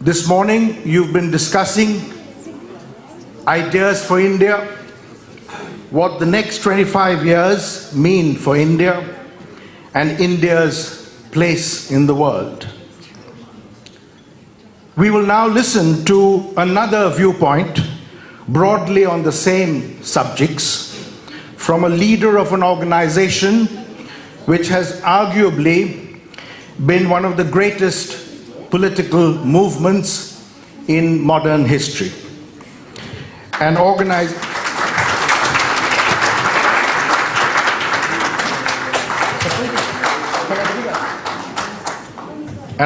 This morning, you've been discussing ideas for India, what the next 25 years mean for India, and India's place in the world. We will now listen to another viewpoint, broadly on the same subjects, from a leader of an organization which has arguably been one of the greatest political movements in modern history. An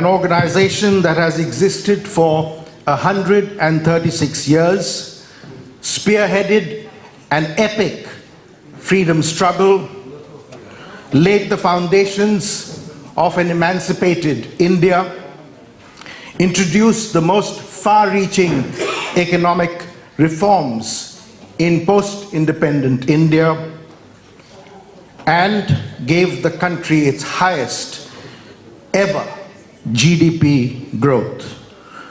organization that has existed for 136 years, spearheaded an epic freedom struggle, laid the foundations of an emancipated India, introduced the most far-reaching economic reforms in post-independent India, and gave the country its highest ever GDP growth.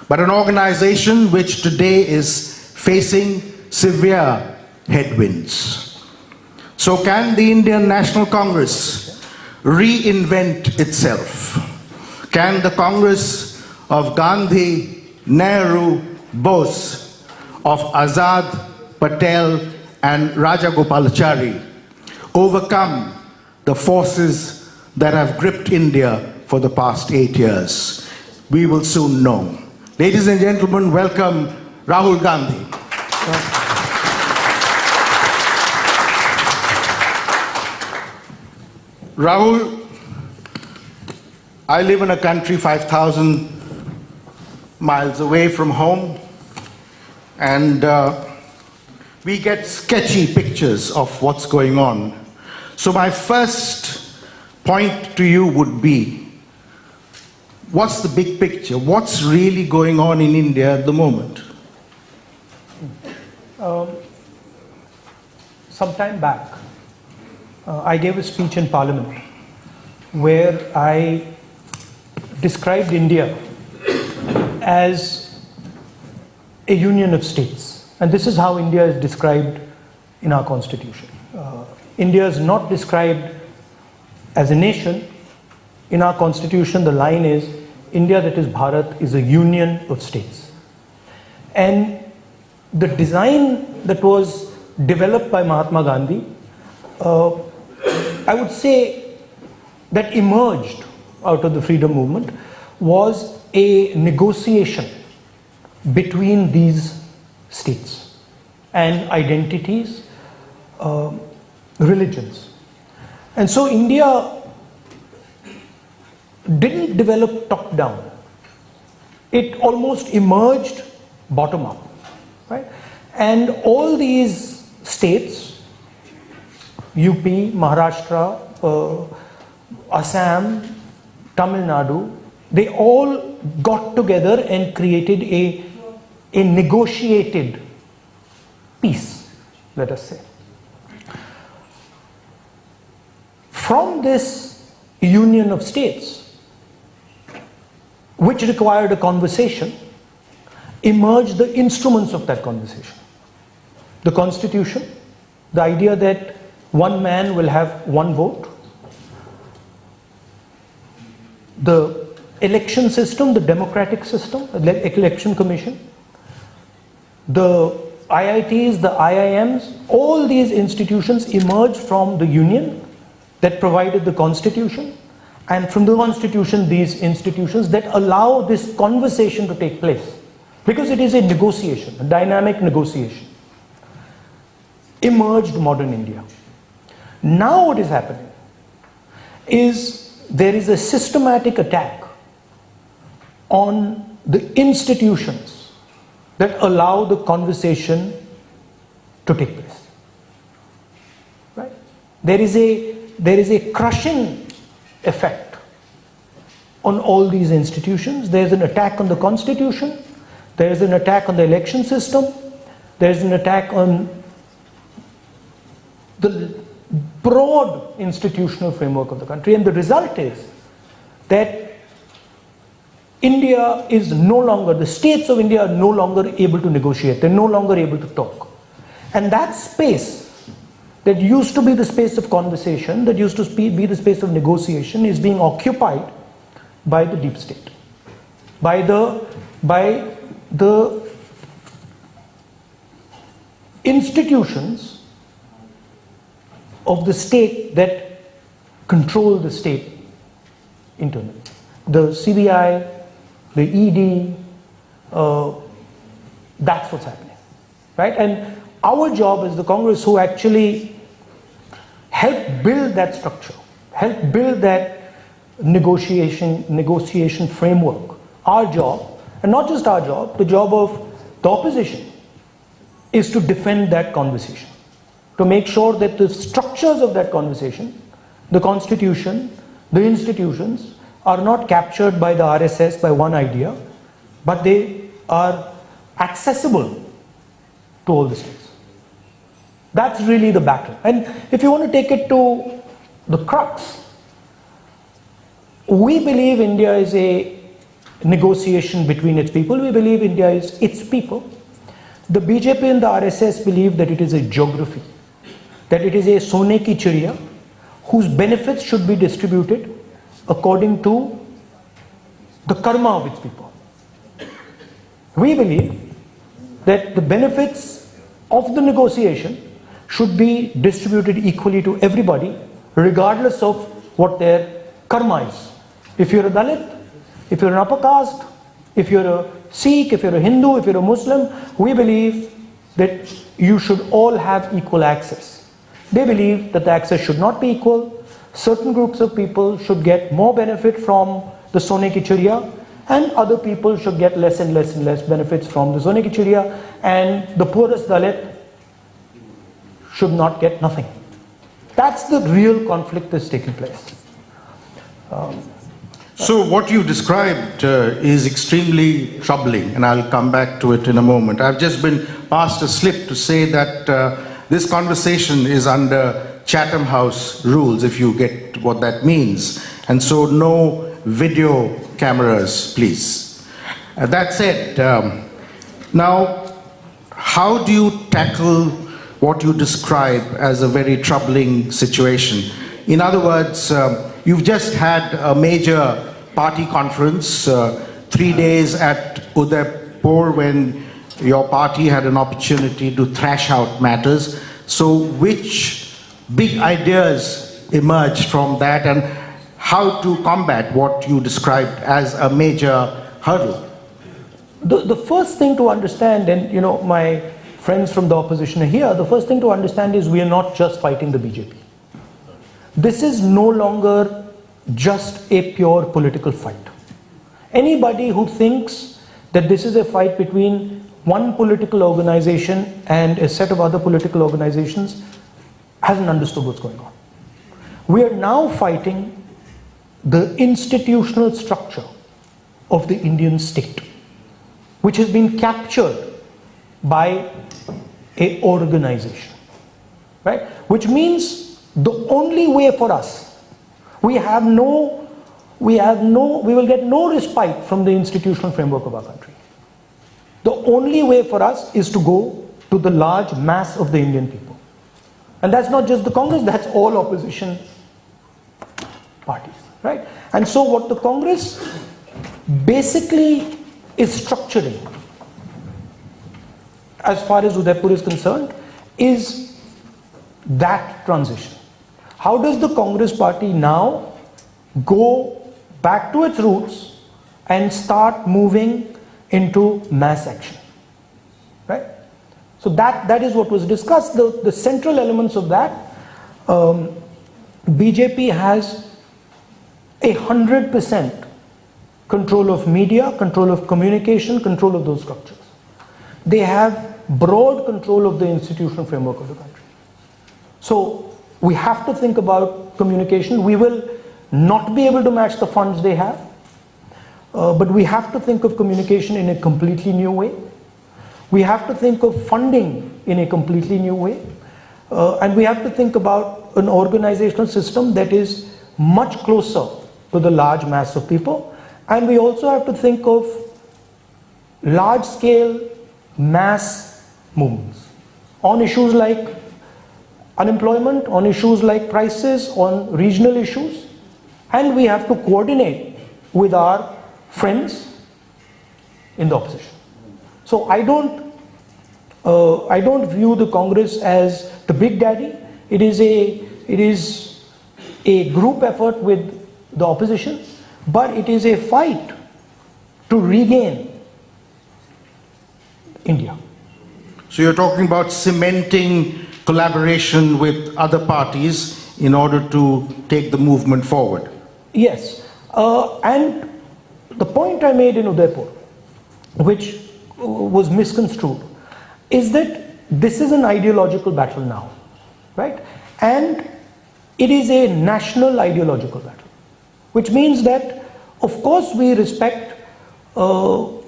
But an organization which today is facing severe headwinds. So can the Indian National Congress reinvent itself? Can the Congress of Gandhi, Nehru, Bose, of Azad, Patel and Rajagopalachari overcome the forces that have gripped India for the past 8 years? We will soon know. Ladies and gentlemen, welcome Rahul Gandhi. Rahul, I live in a country 5,000 miles away from home, and we get sketchy pictures of what's going on. So my first point to you would be, what's the big picture? What's really going on in India at the moment? Some time back, I gave a speech in Parliament where I described India as a union of states. And this is how India is described in our constitution. India is not described as a nation. In our constitution, the line is, India, that is Bharat, is a union of states. And the design that was developed by Mahatma Gandhi, I would say that emerged out of the freedom movement, was a negotiation between these states and identities, religions. And so India didn't develop top down. It almost emerged bottom up, right? And all these states, UP, Maharashtra, Assam, Tamil Nadu, they all got together and created a negotiated peace, let us say. From this union of states, which required a conversation, emerged the instruments of that conversation. The Constitution, the idea that one man will have one vote, the election system, the democratic system, the election commission, the IITs, the IIMs, all these institutions emerged from the union that provided the constitution, and from the constitution, these institutions that allow this conversation to take place, because it is a negotiation, a dynamic negotiation. Emerged modern India. Now what is happening is there is a systematic attack on the institutions that allow the conversation to take place. Right? There is a crushing effect on all these institutions. There's an attack on the constitution, there's an attack on the election system, there's an attack on the broad institutional framework of the country, and the result is that India is no longer, the states of India are no longer able to negotiate, they're no longer able to talk. And that space that used to be the space of conversation, that used to be the space of negotiation, is being occupied by the deep state, by the institutions of the state that control the state internally. The CBI, the ED, that's what's happening, right? And our job as the Congress, who actually help build that structure, help build that negotiation framework, our job, and not just our job, the job of the opposition, is to defend that conversation, to make sure that the structures of that conversation, the constitution, the institutions, are not captured by the RSS by one idea, but they are accessible to all the states. That's really the battle. And if you want to take it to the crux, we believe India is a negotiation between its people. We believe India is its people. The BJP and the RSS believe that it is a geography, that it is a sone ki chiriya, whose benefits should be distributed according to the karma of its people. We believe that the benefits of the negotiation should be distributed equally to everybody, regardless of what their karma is. If you're a Dalit, if you're an upper caste, if you're a Sikh, if you're a Hindu, if you're a Muslim, we believe that you should all have equal access. They believe that the access should not be equal. Certain groups of people should get more benefit from the Sone ki Chiriya, and other people should get less and less and less benefits from the Sone ki Chiriya, and the poorest Dalit should not get nothing. That's the real conflict that's taking place. So what you described is extremely troubling, and I'll come back to it in a moment. I've just been passed a slip to say that this conversation is under Chatham House rules, if you get what that means. And so no video cameras, please. That said, now, how do you tackle what you describe as a very troubling situation? In other words, you've just had a major party conference, 3 days at Udaipur, when your party had an opportunity to thrash out matters. So which big ideas emerged from that, and how to combat what you described as a major hurdle? The first thing to understand, and you know, my friends from the opposition are here, the first thing to understand is we are not just fighting the BJP. This is no longer just a pure political fight. Anybody who thinks that this is a fight between one political organization and a set of other political organizations hasn't understood what's going on. We are now fighting the institutional structure of the Indian state, which has been captured by an organization, right? Which means the only way for us, we will get no respite from the institutional framework of our country. The only way for us is to go to the large mass of the Indian people. And that's not just the Congress, that's all opposition parties, right? And so what the Congress basically is structuring, as far as Udaipur is concerned, is that transition. How does the Congress party now go back to its roots and start moving into mass action, right? So that is what was discussed. The central elements of that, BJP has 100% control of media, control of communication, control of those structures. They have broad control of the institutional framework of the country. So we have to think about communication. We will not be able to match the funds they have, but we have to think of communication in a completely new way. We have to think of funding in a completely new way. And we have to think about an organizational system that is much closer to the large mass of people And we also have to think of large-scale mass movements on issues like unemployment, on issues like prices, on regional issues, and we have to coordinate with our friends in the opposition. So I don't view the Congress as the big daddy. It is a group effort with the opposition, but it is a fight to regain India. So you're talking about cementing collaboration with other parties in order to take the movement forward. Yes, and the point I made in Udaipur, which was misconstrued, is that this is an ideological battle now, right? And it is a national ideological battle, which means that, of course, we respect, for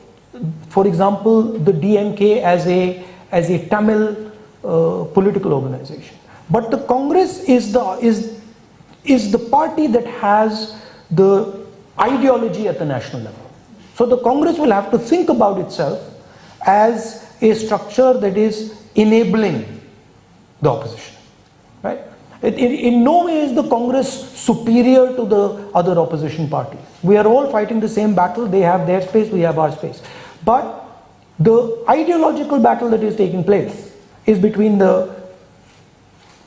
example, the DMK as a Tamil political organization. But the Congress is the party that has the ideology at the national level. So the Congress will have to think about itself as a structure that is enabling the opposition, right? In no way is the Congress superior to the other opposition parties. We are all fighting the same battle. They have their space, we have our space. But the ideological battle that is taking place is between the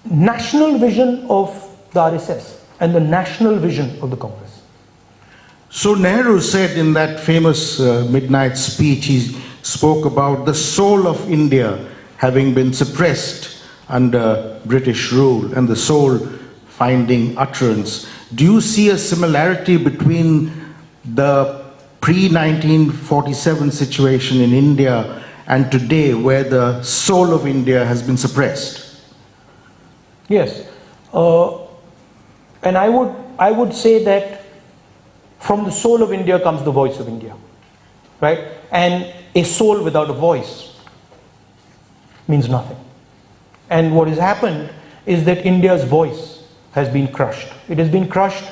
national vision of the RSS and the national vision of the Congress. So Nehru said in that famous midnight speech, he spoke about the soul of India having been suppressed under British rule and the soul finding utterance. Do you see a similarity between the pre-1947 situation in India and today, where the soul of India has been suppressed? Yes, and I would say that from the soul of India comes the voice of India, right? And a soul without a voice means nothing. And what has happened is that India's voice has been crushed. It has been crushed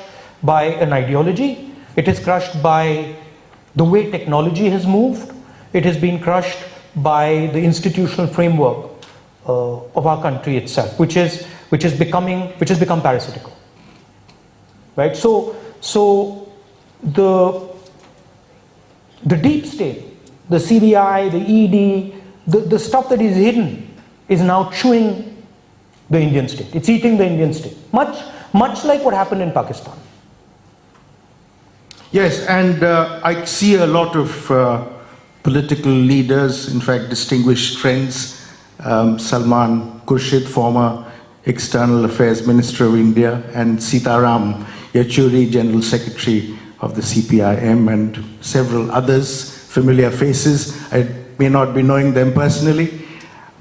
by an ideology. It is crushed by the way technology has moved. It has been crushed by the institutional framework of our country itself, which has become parasitical, right? So the deep state, the CBI, the ED, the stuff that is hidden is now chewing the Indian state. It's eating the Indian state, much like what happened in Pakistan. Yes, and I see a lot of political leaders, in fact distinguished friends, Salman Khurshid, former External Affairs Minister of India, and Sitaram Yechuri, General Secretary of the CPIM, and several others, familiar faces. I may not be knowing them personally,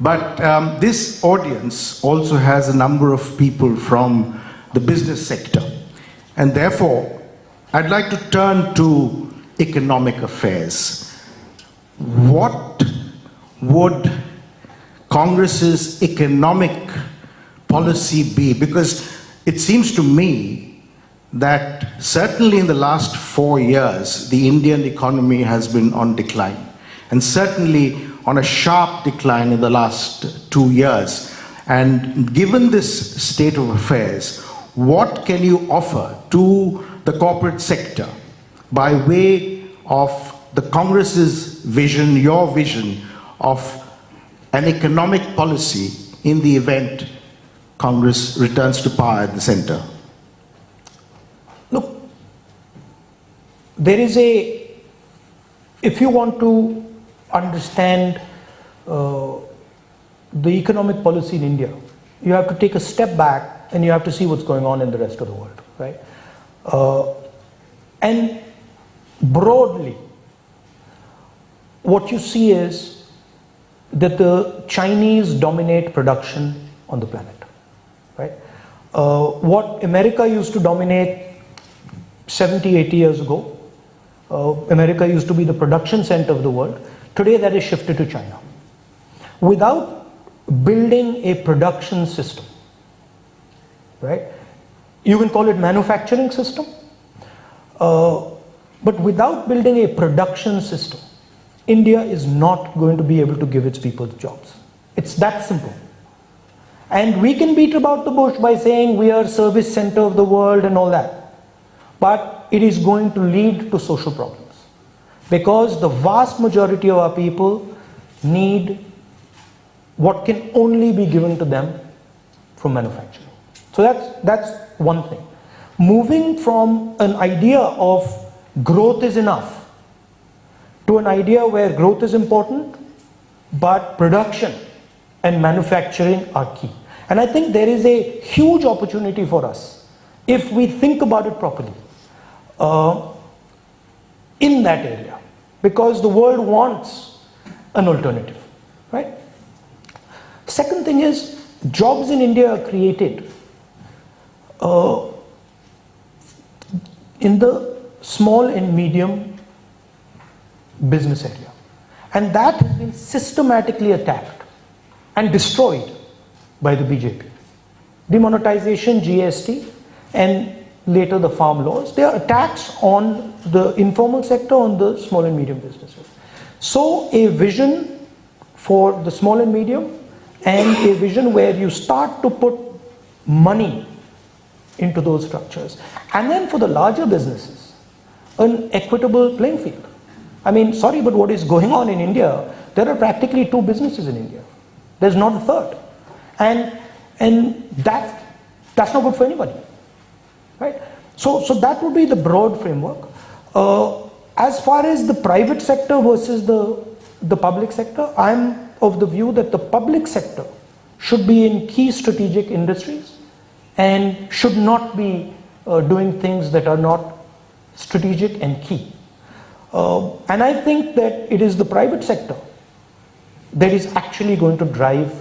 but this audience also has a number of people from the business sector, and therefore I'd like to turn to economic affairs. What would Congress's economic policy be? Because it seems to me that certainly in the last 4 years, the Indian economy has been on decline, and certainly on a sharp decline in the last 2 years. And given this state of affairs, what can you offer to the corporate sector by way of the Congress's vision, your vision of an economic policy in the event Congress returns to power at the center? Look, if you want to understand the economic policy in India, you have to take a step back and you have to see what's going on in the rest of the world, right? And broadly, what you see is that the Chinese dominate production on the planet, right? What America used to dominate 70, 80 years ago, America used to be the production center of the world. Today that is shifted to China. Without building a production system, right? You can call it manufacturing system. But without building a production system, India is not going to be able to give its people jobs. It's that simple. And we can beat about the bush by saying we are service center of the world and all that. But it is going to lead to social problems. Because the vast majority of our people need what can only be given to them from manufacturing. So that's one thing. Moving from an idea of growth is enough to an idea where growth is important, but production and manufacturing are key. And I think there is a huge opportunity for us if we think about it properly in that area, because the world wants an alternative, right? Second thing is, jobs in India are created in the small and medium business area. And that has been systematically attacked and destroyed by the BJP. Demonetization, GST, and later the farm laws, they are attacks on the informal sector, on the small and medium businesses. So a vision for the small and medium, and a vision where you start to put money into those structures. And then for the larger businesses, an equitable playing field. I mean, sorry, but what is going on in India, there are practically 2 businesses in India. There's not a third. And that's not good for anybody, right? So that would be the broad framework. As far as the private sector versus the public sector, I'm of the view that the public sector should be in key strategic industries and should not be doing things that are not strategic and key. And I think that it is the private sector that is actually going to drive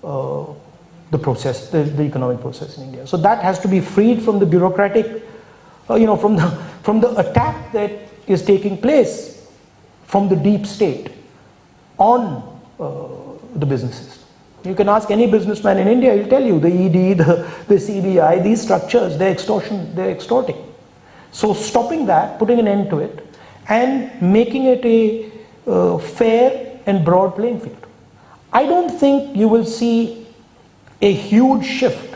the process, the economic process in India. So that has to be freed from the bureaucratic, from the attack that is taking place from the deep state on the businesses. You can ask any businessman in India, he'll tell you the ED, the CBI, these structures, they're extorting. So stopping that, putting an end to it, and making it a fair and broad playing field. I don't think you will see a huge shift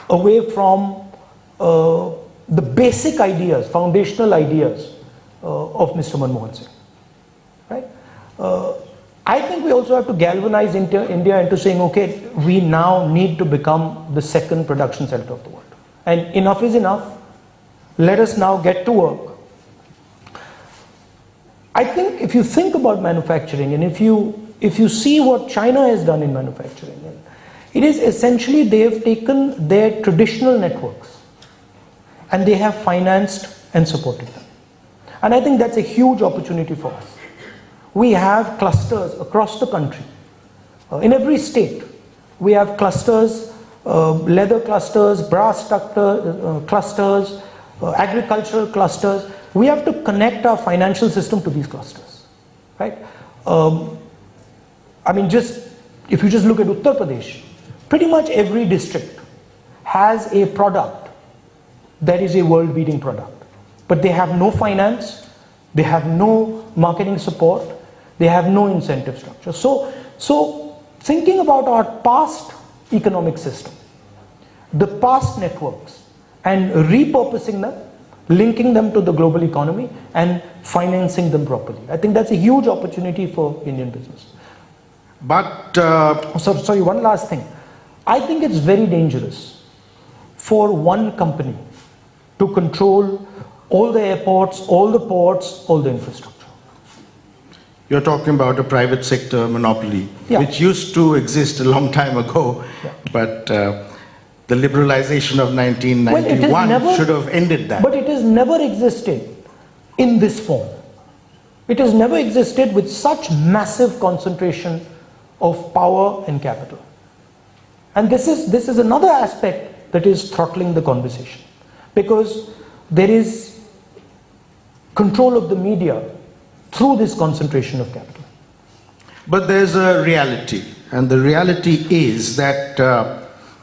away from the basic ideas, foundational ideas of Mr. Manmohan Singh, right? I think we also have to galvanize India into saying, okay, we now need to become the second production center of the world. And enough is enough. Let us now get to work. I think if you think about manufacturing, and if you see what China has done in manufacturing, it is essentially they have taken their traditional networks and they have financed and supported them. And I think that's a huge opportunity for us. We have clusters across the country. In every state, we have clusters, leather clusters, brass clusters, agricultural clusters. We have to connect our financial system to these clusters, right? I mean, if you just look at Uttar Pradesh, pretty much every district has a product that is a world-beating product. But they have no finance, they have no marketing support, they have no incentive structure. So thinking about our past economic system, the past networks, and repurposing them, linking them to the global economy and financing them properly. I think that's a huge opportunity for Indian business. But sorry, one last thing. I think it's very dangerous for one company to control all the airports, all the ports, all the infrastructure. you're talking about a private sector monopoly, which used to exist a long time ago, but the liberalization of 1991 should have ended that. But it has never existed in this form. It has never existed with such massive concentration of power and capital. And this is another aspect that is throttling the conversation, because there is control of the media through this concentration of capital. But there's a reality, and the reality is that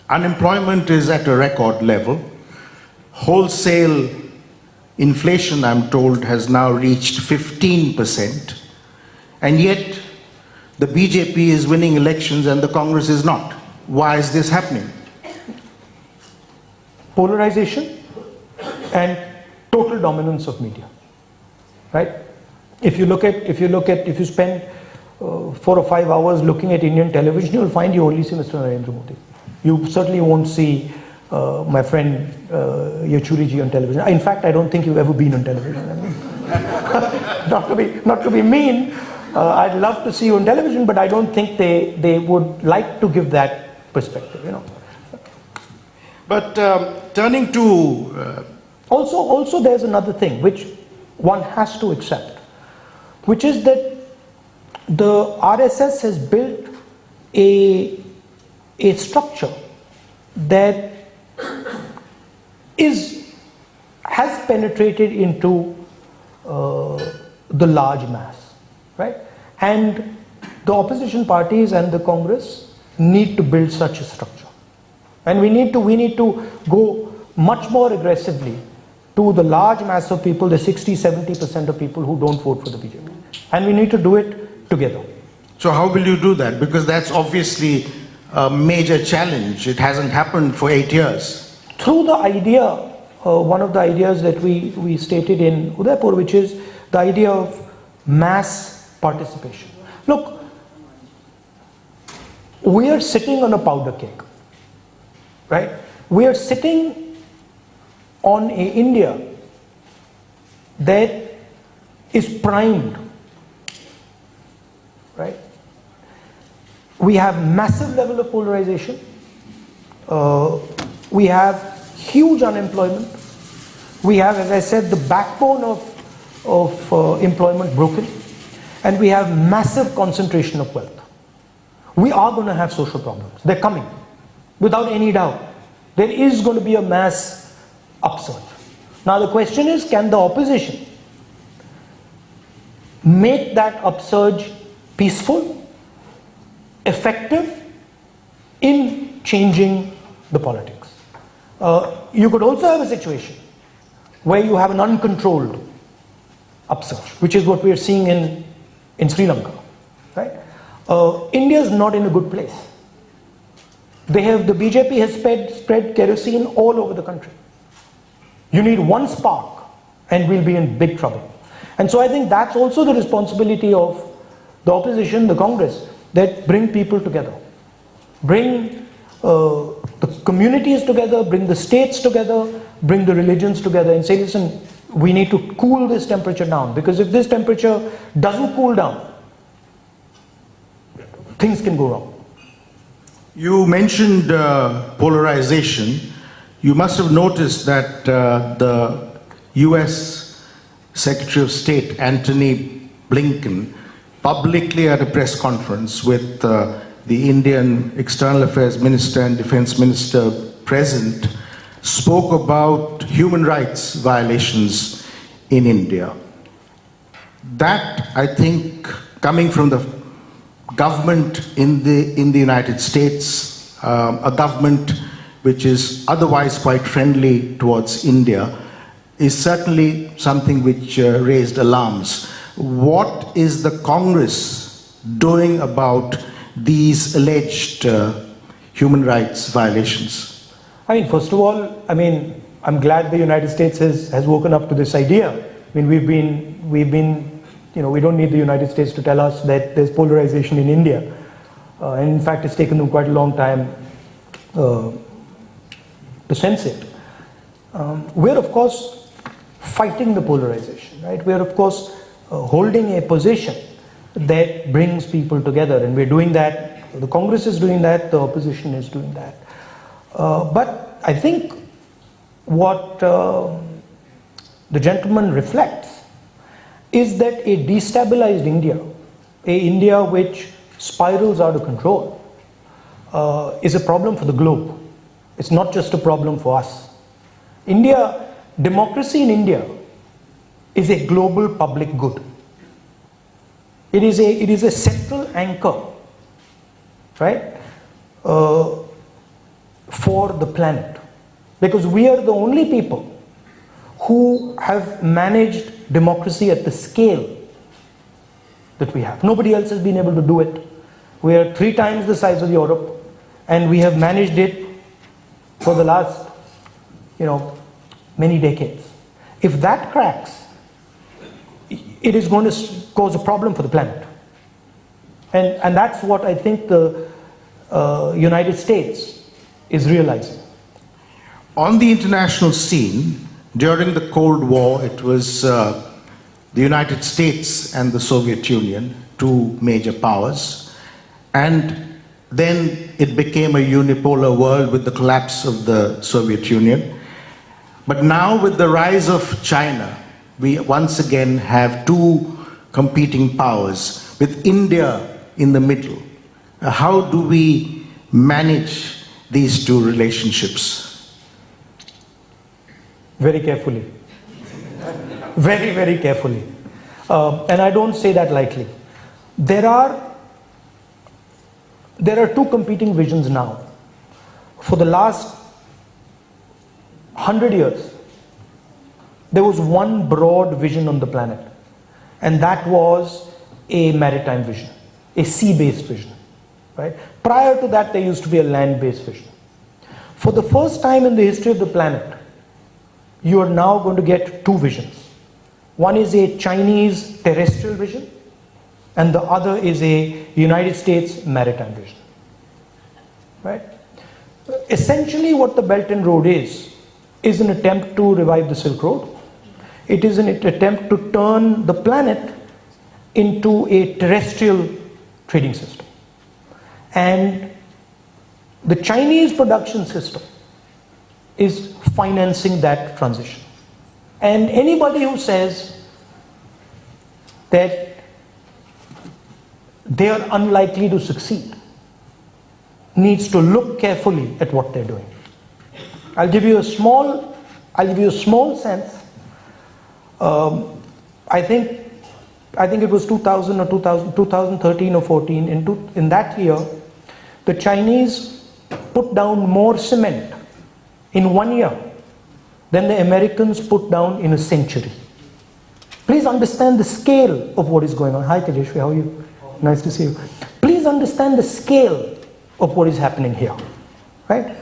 unemployment is at a record level. Wholesale Inflation, I'm told, has now reached 15%. And yet, the BJP is winning elections and the Congress is not. Why is this happening? Polarization and total dominance of media, right? If you spend 4 or 5 hours looking at Indian television, you'll find you only see Mr. Narendra Modi. You certainly won't see my friend Yechuri ji on television. In fact, I don't think you've ever been on television. I mean, not to be mean, I'd love to see you on television, but I don't think they would like to give that perspective, you know. But turning to... Also there's another thing which one has to accept, which is that the RSS has built a structure that has penetrated into the large mass, right? And the opposition parties and the Congress need to build such a structure, and we need to go much more aggressively to the large mass of people, the 60-70% of people who don't vote for the BJP, and we need to do it together. So how will you do that? Because that's obviously a major challenge. It hasn't happened for 8 years. Through the idea, one of the ideas that we stated in Udaipur, which is the idea of mass participation. Look, we are sitting on a powder cake, right? We are sitting on a India that is primed, right? We have massive level of polarization. We have huge unemployment. We have, as I said, the backbone of employment broken, and we have massive concentration of wealth. We are going to have social problems. They're coming, without any doubt. There is going to be a mass upsurge. Now the question is, can the opposition make that upsurge peaceful, effective in changing the politics? You could also have a situation where you have an uncontrolled upsurge, which is what we are seeing in Sri Lanka, right? India is not in a good place. The BJP has spread kerosene all over the country. You need one spark and we'll be in big trouble. And so I think that's also the responsibility of the opposition, the Congress, that bring people together. Bring the communities together, bring the states together, bring the religions together and say, listen, we need to cool this temperature down, because if this temperature doesn't cool down, things can go wrong. You mentioned polarization. You must have noticed that the US Secretary of State, Antony Blinken, publicly at a press conference with the Indian External Affairs Minister and Defense Minister present, spoke about human rights violations in India. That, I think, coming from the government in the United States, a government which is otherwise quite friendly towards India, is certainly something which raised alarms. What is the Congress doing about these alleged human rights violations? I mean, first of all, I'm glad the United States has woken up to this idea. I mean, we've been, we don't need the United States to tell us that there's polarization in India. And in fact, it's taken them quite a long time to sense it. We're, of course, fighting the polarization, right? We're, of course, holding a position that brings people together, and we're doing that. The Congress is doing that, the opposition is doing that. But I think what the gentleman reflects is that a destabilized India, a India which spirals out of control, is a problem for the globe. It's not just a problem for us. Democracy in India is a global public good. It is a central anchor, right, for the planet, because we are the only people who have managed democracy at the scale that we have. Nobody else has been able to do it. We are 3 times the size of Europe, and we have managed it for the last, many decades. If that cracks, it is going to cause a problem for the planet. And that's what I think the United States is realizing. On the international scene, during the Cold War, it was the United States and the Soviet Union, 2 major powers. And then it became a unipolar world with the collapse of the Soviet Union. But now with the rise of China, we once again have 2 competing powers, with India in the middle. How do we manage these 2 relationships? Very carefully. Very, very carefully. And I don't say that lightly. There are 2 competing visions now. For the last 100 years, there was one broad vision on the planet, and that was a maritime vision, a sea-based vision. Right? Prior to that, there used to be a land-based vision. For the first time in the history of the planet, you are now going to get 2 visions. One is a Chinese terrestrial vision, and the other is a United States maritime vision. Right? Essentially, what the Belt and Road is an attempt to revive the Silk Road. It is an attempt to turn the planet into a terrestrial trading system. And the Chinese production system is financing that transition. And anybody who says that they are unlikely to succeed needs to look carefully at what they're doing. I'll give you a small sense. I think it was 2013 or 14. In that year, the Chinese put down more cement in 1 year than the Americans put down in a century. Please understand the scale of what is going on. Hi Tejashwi, how are you? Nice to see you. Please understand the scale of what is happening here. Right?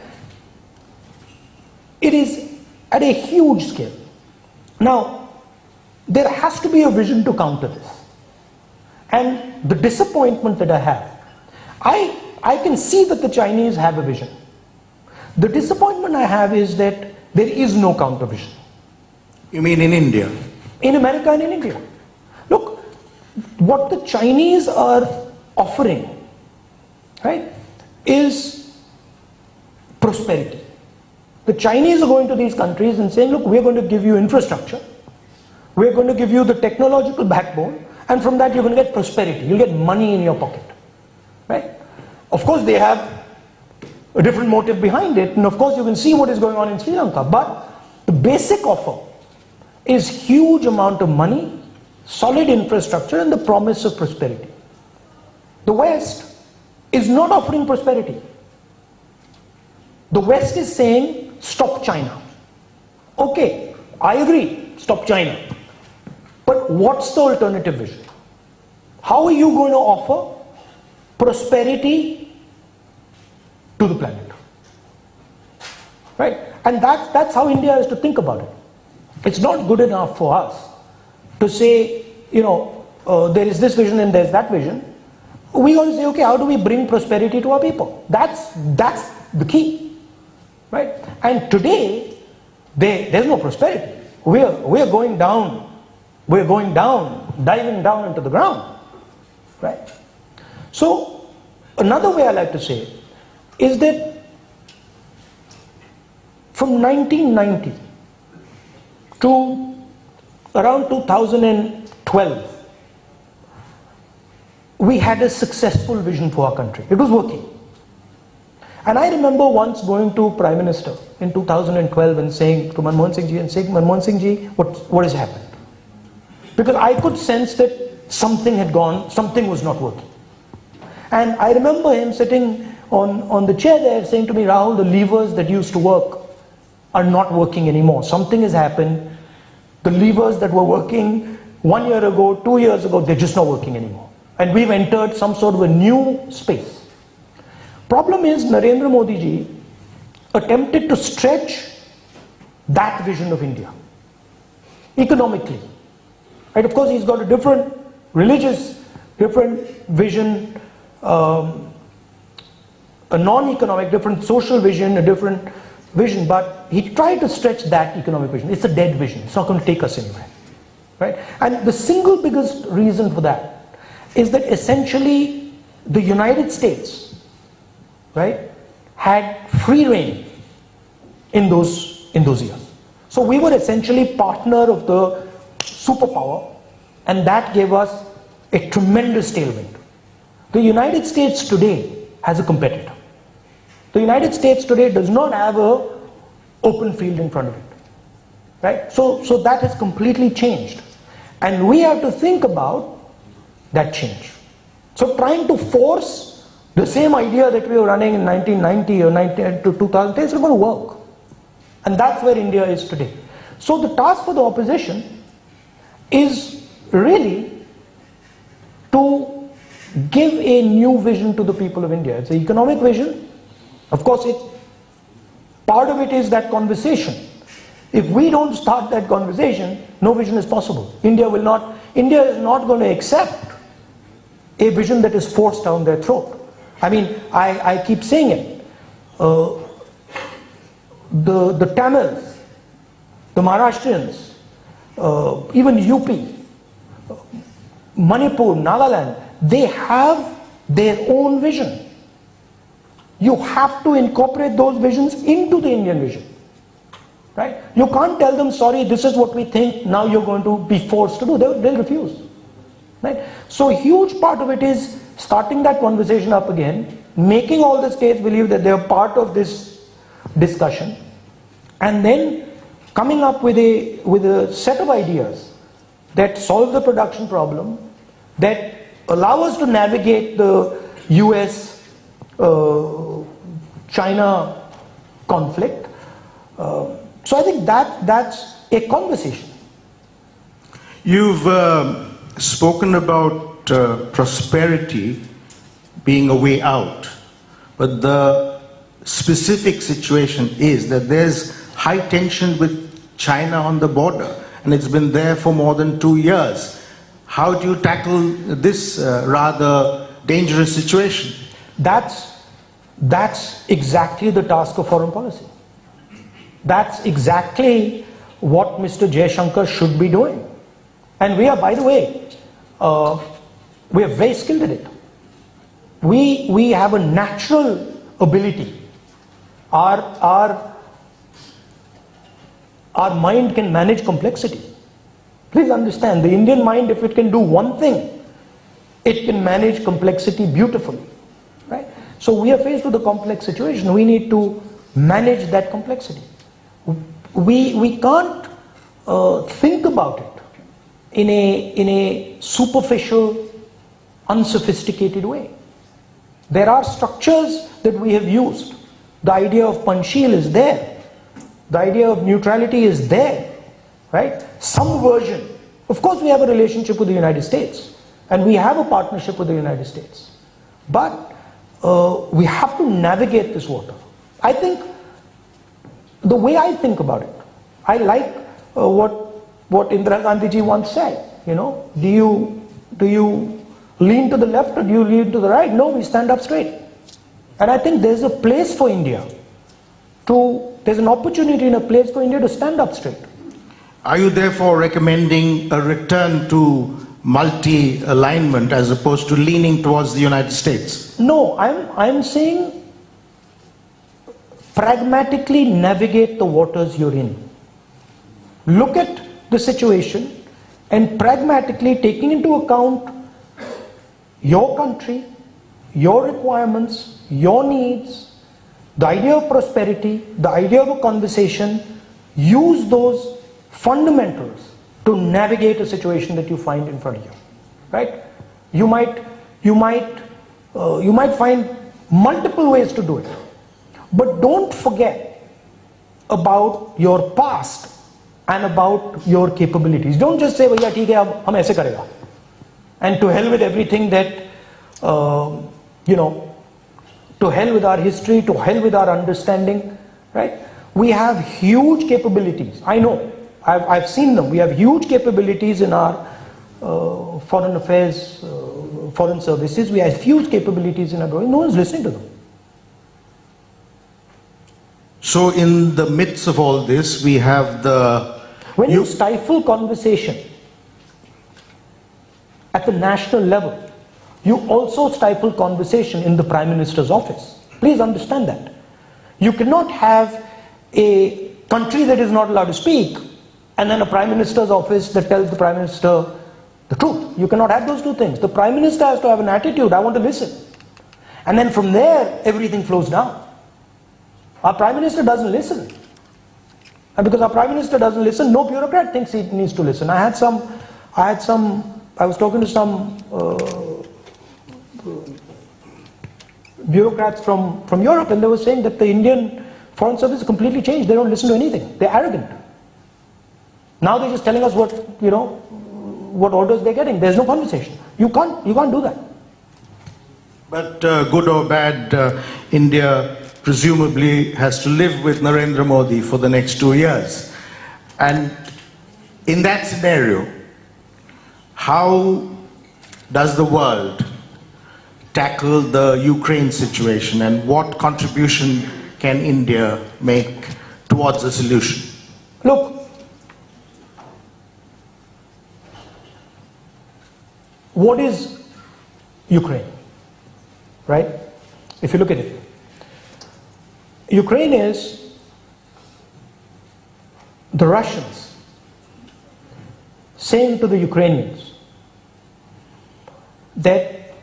It is at a huge scale. Now, there has to be a vision to counter this. And the disappointment that I have, I can see that the Chinese have a vision. The disappointment I have is that there is no counter vision. You mean in India? In America and in India. Look, what the Chinese are offering, right, is prosperity. The Chinese are going to these countries and saying, look, we're going to give you infrastructure, we're going to give you the technological backbone, and from that you're going to get prosperity, you'll get money in your pocket. Right? Of course they have a different motive behind it, and of course you can see what is going on in Sri Lanka, but the basic offer is huge amount of money, solid infrastructure, and the promise of prosperity. The West is not offering prosperity. The West is saying, stop China. Okay, I agree, stop China. But what's the alternative vision? How are you going to offer prosperity to the planet? Right? And that's how India has to think about it. It's not good enough for us to say, there is this vision and there's that vision. We got to say, okay, how do we bring prosperity to our people? That's the key. Right? And today, there's no prosperity. We're going down. We're going down, diving down into the ground. Right? So, another way I like to say is that from 1990 to around 2012, we had a successful vision for our country. It was working. And I remember once going to Prime Minister in 2012 and saying to Manmohan Singh ji, Manmohan Singh ji, what has happened? Because I could sense that something had gone, something was not working. And I remember him sitting on the chair there saying to me, Rahul, the levers that used to work are not working anymore. Something has happened. The levers that were working 1 year ago, 2 years ago, they're just not working anymore. And we've entered some sort of a new space. Problem is, Narendra Modi ji attempted to stretch that vision of India economically. Right? Of course, he's got a different religious, different vision, a non-economic, different social vision, a different vision, but he tried to stretch that economic vision. It's a dead vision. It's not going to take us anywhere. Right? And the single biggest reason for that is that essentially the United States, right, had free reign in those years. So we were essentially partner of the superpower, and that gave us a tremendous tailwind. The United States today has a competitor. The United States today does not have an open field in front of it. Right? So that has completely changed. And we have to think about that change. So trying to force the same idea that we were running in 1990 or 2010 is not going to work. And that's where India is today. So the task for the opposition is really to give a new vision to the people of India. It's an economic vision. Of course, part of it is that conversation. If we don't start that conversation, no vision is possible. India is not going to accept a vision that is forced down their throat. I mean, I keep saying it. The Tamils, the Maharashtrians, even UP, Manipur, Nagaland, they have their own vision. You have to incorporate those visions into the Indian vision. Right? You can't tell them, sorry, this is what we think, now you're going to be forced to do. They'll refuse. Right? So a huge part of it is starting that conversation up again, making all the states believe that they're part of this discussion, and then coming up with a set of ideas that solve the production problem, that allow us to navigate the US China conflict. So I think that's a conversation. You've spoken about prosperity being a way out, but the specific situation is that there's high tension with China on the border, and it's been there for more than 2 years. How do you tackle this rather dangerous situation? That's exactly the task of foreign policy. That's exactly what Mr. Jaishankar should be doing. And we are, by the way, we are very skilled at it. We have a natural ability. Our mind can manage complexity. Please understand, the Indian mind, if it can do one thing, it can manage complexity beautifully. Right? So we are faced with a complex situation. We need to manage that complexity. We can't think about it in a superficial, unsophisticated way. There are structures that we have used. The idea of Panchsheel is there. The idea of neutrality is there. Right? Some version. Of course, we have a relationship with the United States, and we have a partnership with the United States. But we have to navigate this water. I think the way I think about it, I like what Indira Gandhi ji once said. You know, do you lean to the left or do you lean to the right? No, we stand up straight. And I think there's a place for India there's an opportunity and a place for India to stand up straight. Are you therefore recommending a return to multi-alignment as opposed to leaning towards the United States? No, I'm saying pragmatically navigate the waters you're in. Look at the situation and pragmatically taking into account your country, your requirements, your needs, the idea of prosperity, the idea of a conversation, use those fundamentals to navigate a situation that you find in front of you. Right? You might find multiple ways to do it. But don't forget about your past and about your capabilities. Don't just say, "Bhaiya, theek hai, ab hum aise karega," and to hell with everything that, to hell with our history, to hell with our understanding, right? We have huge capabilities. I know, I've seen them. We have huge capabilities in our foreign affairs, foreign services. We have huge capabilities in our growing. No one's listening to them. So in the midst of all this, we have the... When you stifle conversation at the national level, you also stifle conversation in the Prime Minister's office. Please understand that. You cannot have a country that is not allowed to speak and then a Prime Minister's office that tells the Prime Minister the truth. You cannot have those two things. The Prime Minister has to have an attitude, I want to listen. And then from there, everything flows down. Our Prime Minister doesn't listen. And because our Prime Minister doesn't listen, no bureaucrat thinks he needs to listen. I was talking to some bureaucrats from Europe, and they were saying that the Indian Foreign Service is completely changed. They don't listen to anything. They're arrogant. Now they're just telling us what orders they're getting. There's no conversation. You can't do that. But good or bad, India presumably has to live with Narendra Modi for the next 2 years. And in that scenario, how does the world tackle the Ukraine situation, and what contribution can India make towards a solution? Look, what is Ukraine, right? If you look at it, Ukraine is the Russians saying to the Ukrainians that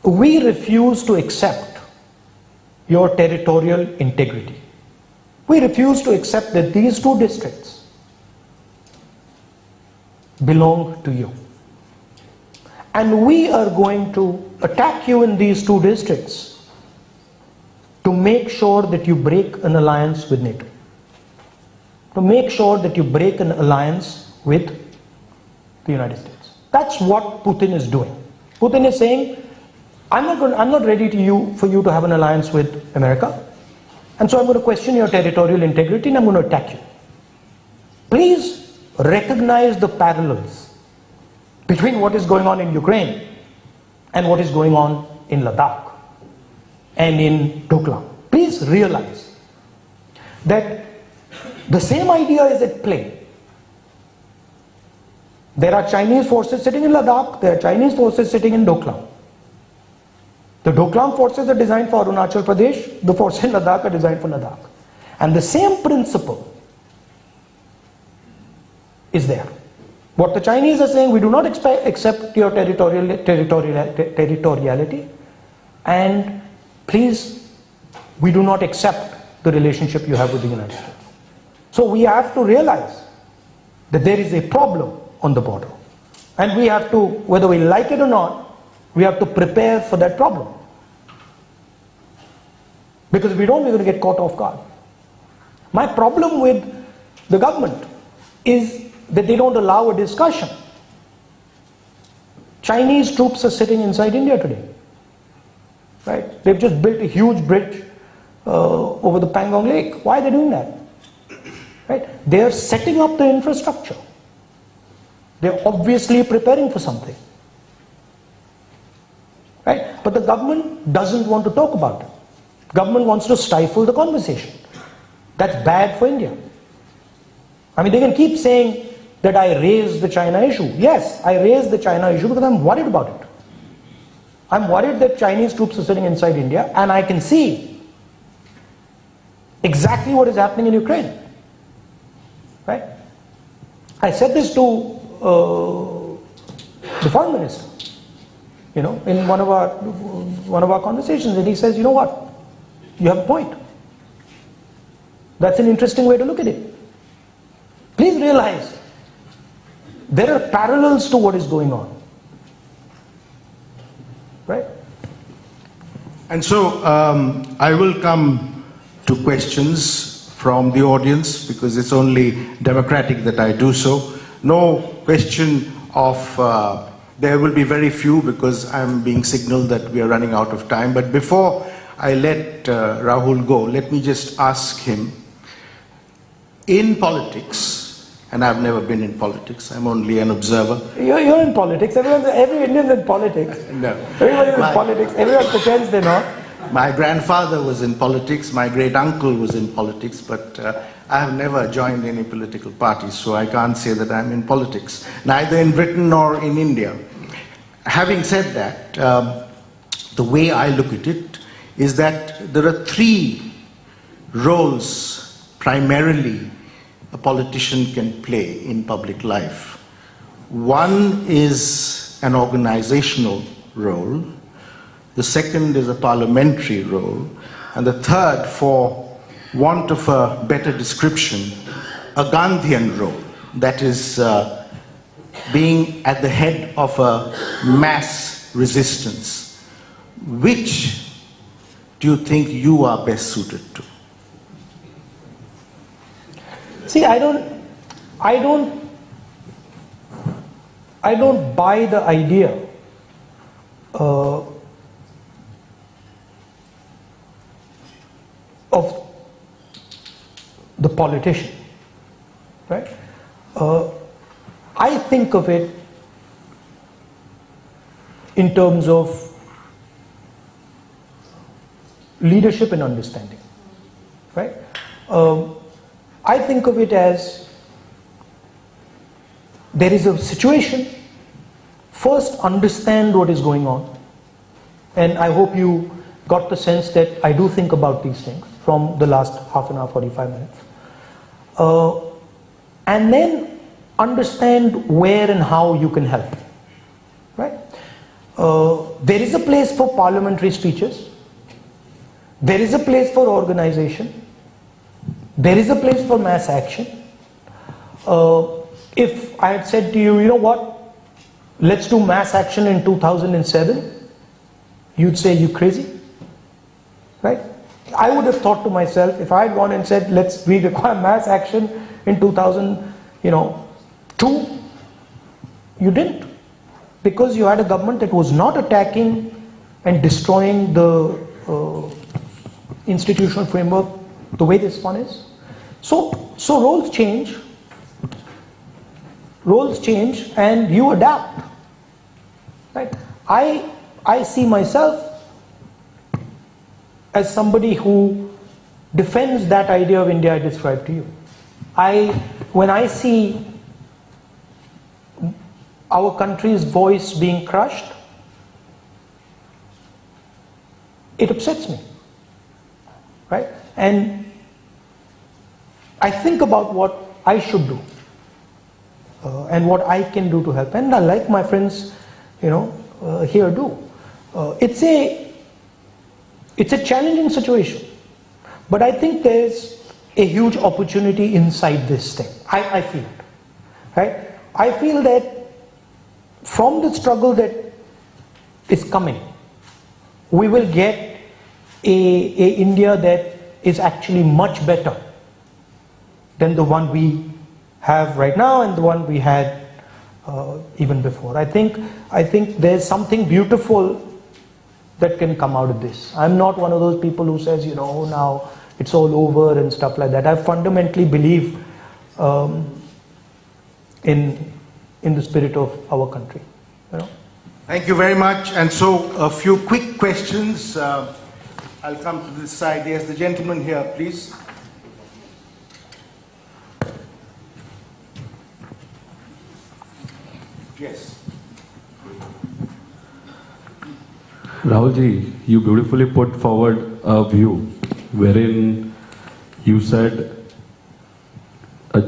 we refuse to accept your territorial integrity. We refuse to accept that these two districts belong to you. And we are going to attack you in these two districts to make sure that you break an alliance with NATO. To make sure that you break an alliance with the United States. That's what Putin is doing. Putin is saying, I'm not ready for you to have an alliance with America, and so I'm going to question your territorial integrity and I'm going to attack you. Please recognize the parallels between what is going on in Ukraine and what is going on in Ladakh and in Doklam. Please realize that the same idea is at play. There are Chinese forces sitting in Ladakh, there are Chinese forces sitting in Doklam. The Doklam forces are designed for Arunachal Pradesh, the forces in Ladakh are designed for Ladakh. And the same principle is there. What the Chinese are saying, we do not accept your territoriality, and please, we do not accept the relationship you have with the United States. So we have to realize that there is a problem on the border. And we have to, whether we like it or not, we have to prepare for that problem. Because if we don't, we're going to get caught off guard. My problem with the government is that they don't allow a discussion. Chinese troops are sitting inside India today. Right? They've just built a huge bridge over the Pangong Lake. Why are they doing that? Right? They're setting up the infrastructure. They're obviously preparing for something. Right? But the government doesn't want to talk about it. Government wants to stifle the conversation. That's bad for India. I mean, they can keep saying that I raised the China issue. Yes, I raised the China issue because I'm worried about it. I'm worried that Chinese troops are sitting inside India, and I can see exactly what is happening in Ukraine. Right? I said this to the foreign minister, in one of our conversations, and he says, you know what? You have a point. That's an interesting way to look at it. Please realize there are parallels to what is going on. Right? And so I will come to questions from the audience, because it's only democratic that I do so. No question of, there will be very few because I'm being signaled that we are running out of time. But before I let Rahul go, let me just ask him, in politics, and I've never been in politics, I'm only an observer. You're in politics. Every Indian's in politics. No. Everybody's in politics. Everyone pretends they're not. My grandfather was in politics, my great uncle was in politics, but I have never joined any political party, so I can't say that I'm in politics, neither in Britain nor in India. Having said that, the way I look at it is that there are three roles primarily a politician can play in public life. One is an organizational role, the second is a parliamentary role, and the third, for want of a better description, a Gandhian role, that is being at the head of a mass resistance. Which do you think you are best suited to? See, I don't buy the idea of the politician, right? I think of it in terms of leadership and understanding, right? I think of it as there is a situation, first understand what is going on, and I hope you got the sense that I do think about these things from the last half an hour, 45 minutes. And then understand where and how you can help, right? There is a place for parliamentary speeches. There is a place for organization. There is a place for mass action. If I had said to you, you know what, let's do mass action in 2007, you'd say, you crazy, right? I would have thought to myself, if I had gone and said, we require mass action in 2002, you didn't, because you had a government that was not attacking and destroying the institutional framework the way this one is. So roles change, and you adapt, right? I see myself as somebody who defends that idea of India I described to you. When I see our country's voice being crushed, it upsets me, right? And I think about what I should do and what I can do to help, and I like my friends, here do. It's a challenging situation, but I think there's a huge opportunity inside this thing. I feel it, right? I feel that from the struggle that is coming, we will get a India that is actually much better than the one we have right now and the one we had even before. I think there's something beautiful that can come out of this. I'm not one of those people who says, now it's all over and stuff like that. I fundamentally believe in the spirit of our country. Thank you very much. And so a few quick questions. I'll come to this side. Yes, the gentleman here, please. Yes. Rahulji, you beautifully put forward a view wherein you said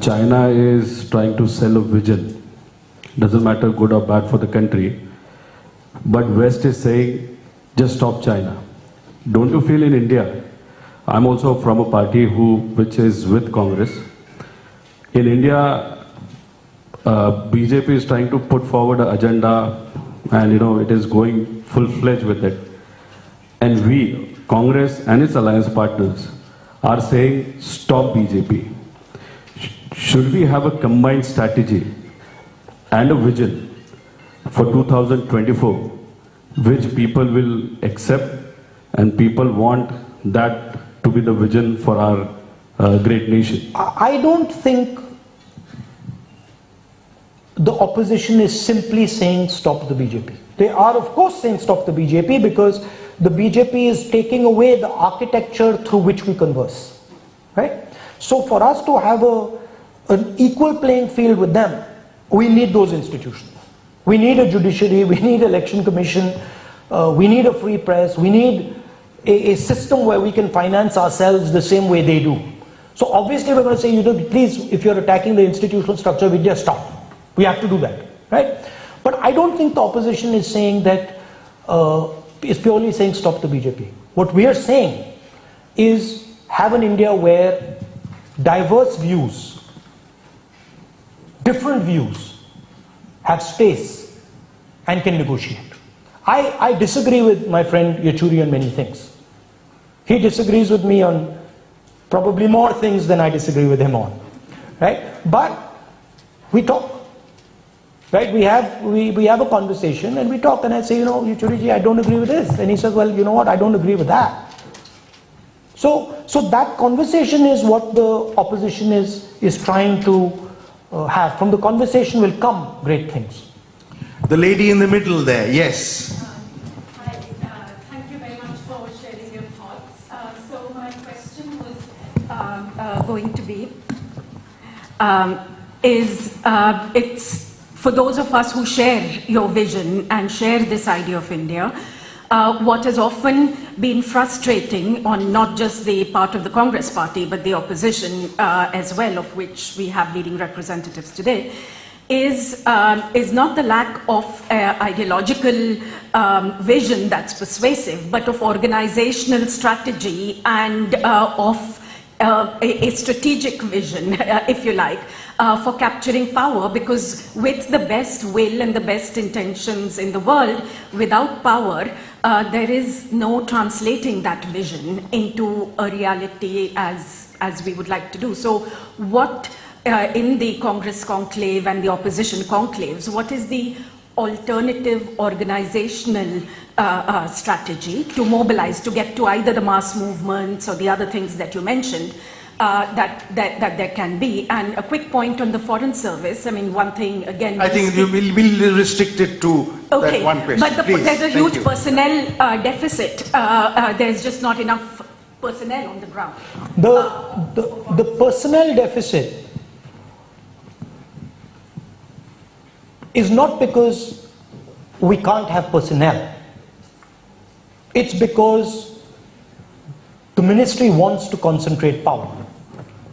China is trying to sell a vision. Doesn't matter good or bad for the country. But West is saying, just stop China. Don't you feel in India? I'm also from a party which is with Congress. In India, BJP is trying to put forward an agenda, and it is going full-fledged with it. And we, Congress and its alliance partners, are saying stop BJP. Should we have a combined strategy and a vision for 2024 which people will accept and people want that to be the vision for our great nation? I don't think the opposition is simply saying stop the BJP. They are of course saying stop the BJP because the BJP is taking away the architecture through which we converse, right? So for us to have an equal playing field with them, we need those institutions. We need a judiciary, we need election commission, we need a free press, we need a system where we can finance ourselves the same way they do. So obviously we're going to say, you know, please, if you're attacking the institutional structure, we just stop. We have to do that, right? But I don't think the opposition is saying that, is purely saying stop the BJP. What we are saying is have an India where diverse views, different views, have space and can negotiate. I disagree with my friend Yechuri on many things. He disagrees with me on probably more things than I disagree with him on, right? But we talk, right? We have a conversation and we talk, and I say, you know, Yechuri ji, I don't agree with this, and he says, well, you know what, I don't agree with that. So that conversation is what the opposition is trying to have. From the conversation will come great things. The lady in the middle there, yes. Hi, thank you very much for sharing your thoughts. So my question was going to be, it's for those of us who share your vision and share this idea of India, what has often been frustrating on not just the part of the Congress party, but the opposition as well, of which we have leading representatives today, is not the lack of ideological vision that's persuasive, but of organizational strategy and of a strategic vision, if you like, for capturing power, because with the best will and the best intentions in the world, without power, there is no translating that vision into a reality as we would like to do. So what in the Congress conclave and the opposition conclaves, what is the alternative organizational strategy to mobilize, to get to either the mass movements or the other things that you mentioned, that there can be? And a quick point on the Foreign Service. I mean, one thing again. I think we'll restrict it to that one question. But Please, there's a thank huge you. personnel deficit. There's just not enough personnel on the ground. The personnel deficit is not because we can't have personnel. It's because the ministry wants to concentrate power.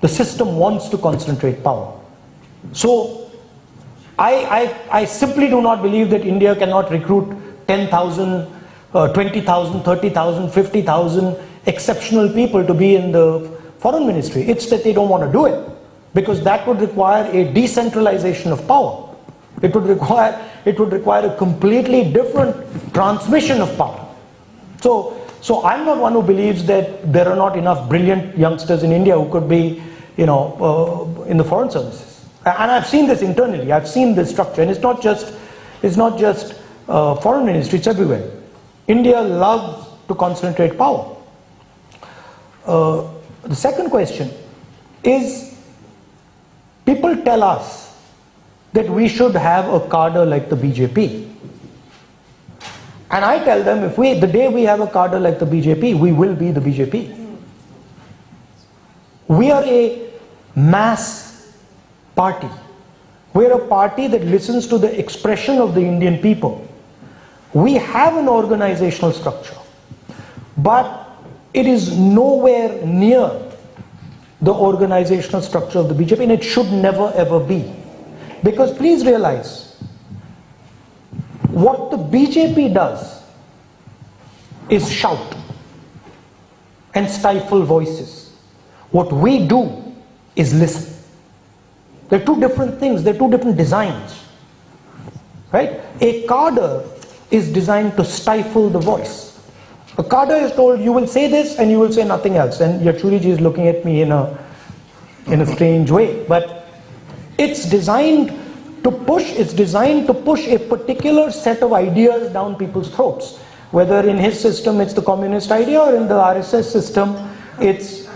The system wants to concentrate power. So I simply do not believe that India cannot recruit 10,000, 20,000, 30,000, 50,000 exceptional people to be in the foreign ministry. It's that they don't want to do it, because that would require a decentralization of power. It would require a completely different transmission of power. So I'm not one who believes that there are not enough brilliant youngsters in India who could be, you know, in the foreign services. And I've seen this internally. I've seen this structure, and it's not just foreign ministry. It's everywhere. India loves to concentrate power. The second question is, people tell us that we should have a cadre like the BJP. And I tell them, the day we have a cadre like the BJP, we will be the BJP. We are a mass party. We are a party that listens to the expression of the Indian people. We have an organizational structure, but it is nowhere near the organizational structure of the BJP, and it should never ever be. Because please realize, what the BJP does is shout and stifle voices. What we do is listen. They're two different things, they're two different designs. Right? A cadre is designed to stifle the voice. A cadre is told, you will say this and you will say nothing else. And Yachuri ji is looking at me in a strange way. But it's designed to push a particular set of ideas down people's throats. Whether in his system it's the communist idea, or in the RSS system it's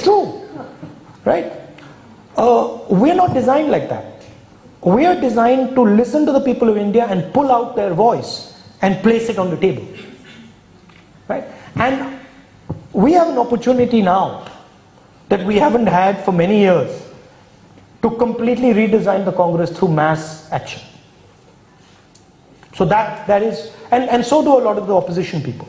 true, right? We're not designed like that. We are designed to listen to the people of India and pull out their voice and place it on the table, right? And we have an opportunity now that we haven't had for many years to completely redesign the Congress through mass action. So that is, and so do a lot of the opposition people.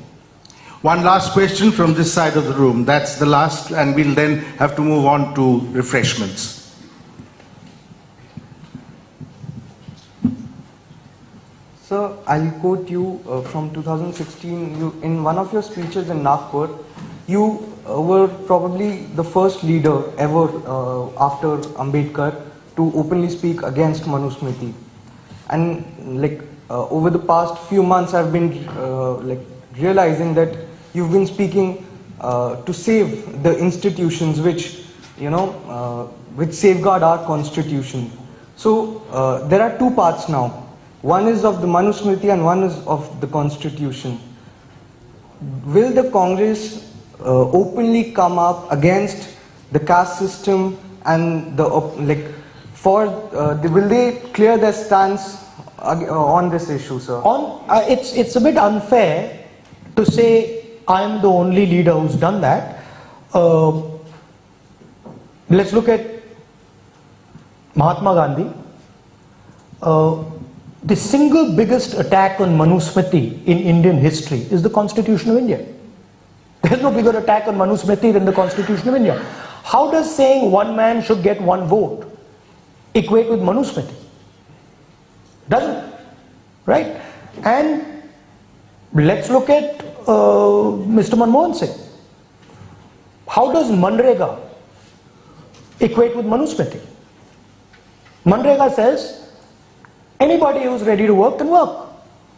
One last question from this side of the room. That's the last, and we'll then have to move on to refreshments. Sir, I'll quote you from 2016. In one of your speeches in Nagpur, you were probably the first leader ever after Ambedkar to openly speak against Manusmriti. And over the past few months, I've been realizing that you've been speaking to save the institutions which safeguard our constitution. So there are two parts now. One is of the Manusmriti and one is of the constitution. Will the Congress openly come up against the caste system and will they clear their stance on this issue, sir? It's a bit unfair to say I'm the only leader who's done that. Let's look at Mahatma Gandhi. The single biggest attack on Manusmriti in Indian history is the Constitution of India. There's no bigger attack on Manusmriti than the Constitution of India. How does saying one man should get one vote equate with Manusmriti? Doesn't, right? And let's look at Mr. Manmohan Singh. How does Manrega equate with Manusmriti? Manrega says anybody who's ready to work can work.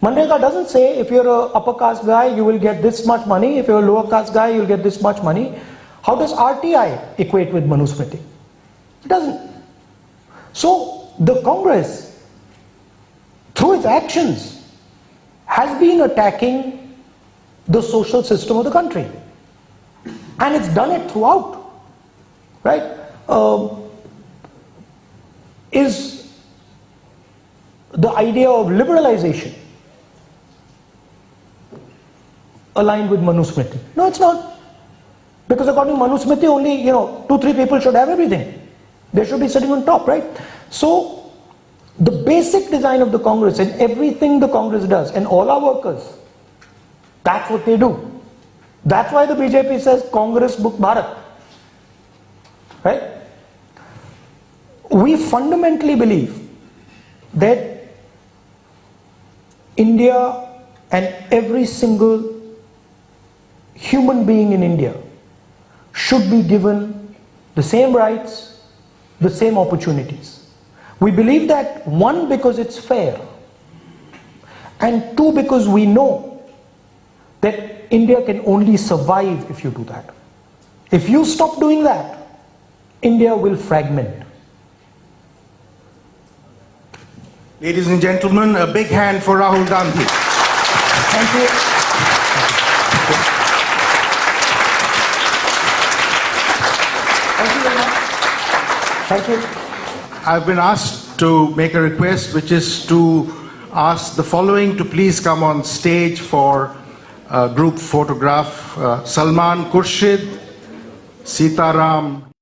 Manrega doesn't say if you're an upper caste guy you will get this much money, if you're a lower caste guy you'll get this much money. How does RTI equate with Manusmriti? It doesn't. So the Congress, through its actions, has been attacking the social system of the country. And it's done it throughout, right? Is the idea of liberalization aligned with Manusmriti? No, it's not. Because according to Manusmriti, only 2-3 people should have everything. They should be sitting on top, right? So the basic design of the Congress and everything the Congress does, and all our workers, that's what they do. That's why the BJP says Congress Book Bharat, right? We fundamentally believe that India and every single human being in India should be given the same rights, the same opportunities. We believe that, one, because it's fair, and two, because we know that India can only survive if you do that. If you stop doing that, India will fragment. Ladies and gentlemen, a big hand for Rahul Gandhi. Thank you. Thank you very much. Thank you. I've been asked to make a request, which is to ask the following to please come on stage for a group photograph. Salman Khurshid, Sitaram